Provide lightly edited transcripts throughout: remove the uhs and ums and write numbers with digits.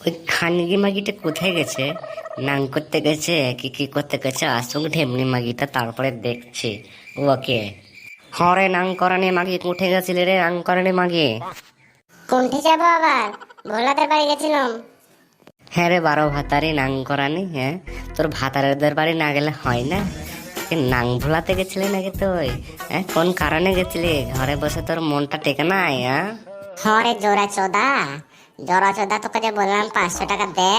ওই খানগি মাগিটা কোথায় গেছে? নাং করতে গেছে কি কি করতে গেছে? আসুক ঢেমনি মাগিটা, তারপরে দেখছি ওকে। হরে নাং করানি মাগি উঠে গেছিলি রে, নাং করানি মাগি। কোনটি যাবো আবার? ভোলাদের বাড়ি গেছিলাম। হ্যাঁ রে বারো ভাতারি নাং করানি, হ্যাঁ তোর ভাতারেদের বাড়ি না গেলে হয় না? কি নাং ভোলাতে গেছিলি নাকি তুই? হ্যাঁ কোন কারণে গেছিলি? ঘরে বসে তোর মনটা টেকে নাই? হ্যাঁ হরে জোড়া চোদা, জোড়া চোদা, তোকে যে বললাম 500 টাকা দে,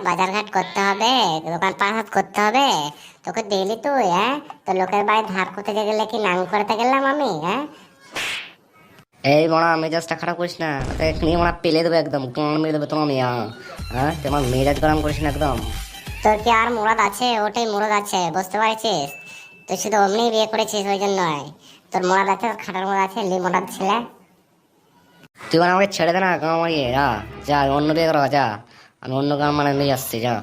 বাজার ঘাট করতে হবে, দোকান পাহাড় করতে হবে, তোকে দিলি তুই? তো লোকের বাড়ি ধার করতে গেলে কি নাং করতে গেলাম আমি? এই বড়া মেজাজটা খারাপ করিস না, এখানে বড়া পেলে দেবো একদম, গান মেরে দেবো তোমার মেয়া। হ্যাঁ তোমার মেজাজ গরম করিস না একদম। তোর কি আর মুরাদ আছে? ওটাই মুরাদ আছে, বুঝতে পারছিস? তুই শুধু অমনি বিয়ে করেছিস ওই জন্যই। তোর মুরাদ আছে, তোর খাটার মুরাদ আছে, লি মুরাদ ছেলে। তুই মানে আমাকে ছেড়ে দে না, গান মারিয়ে যা, যা অন্য বিয়ে করা যা, আমি অন্য গান মানে নিয়ে আসছি যা।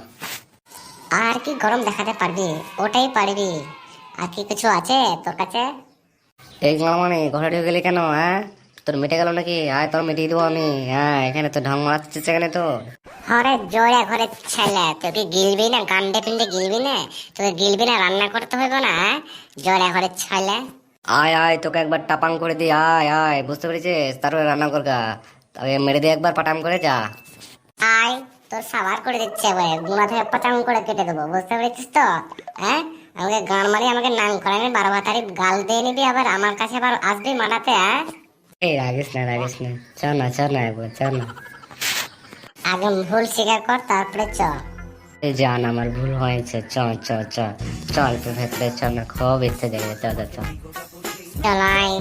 আর কি গরম দেখাতে পারবি? ওটাই পারবি। আর কি কিছু আছে তোর কাছে? এই গান মানে ঘরে ঢুকে গেলি কেন? হ্যাঁ তোর মিটে গেল নাকি? আয় তোর মিটিয়ে দেবো আমি। হ্যাঁ এখানে তো ঢং মারাচ্ছিস এখানে তো। হরে জোরে ঘরে ছেলে, তোকে গিলবি না? গান্ডে পিন্ডে গিলবি না? তোকে গিলবি না? রান্না করতে হবে না? জোরে ঘরে ছেলে। আয় আয় তোকে একবার টাপাং করে দিই, আয় আয়, বুঝতে পেরেছিস? তারপরে রান্না করগা, তবে মেরে দিয়ে একবার পাটাম করে যা। আয়, তোর সাবার করে দিচ্ছে এবারে, গুণা থেকে পাচাং করে কেটে দেবো, বুঝতে পেরেছিস তো? হ্যাঁ, আমাকে গান মারি, আমাকে নাং করানি, 12 ভাতারি গাল দিয়ে নিবি, আবার আমার কাছে আবার আসবি মানাতে? এই রাগিস না রাগিস না, চ না একবার চ না। আগে ভুল স্বীকার কর, তারপরে চ। এই জান আমার ভুল হয়েছে, চ চ চ, চল তো ভেতরে চ না, খুব ইচ্ছে দেখে, চ চ চ। চল আয়।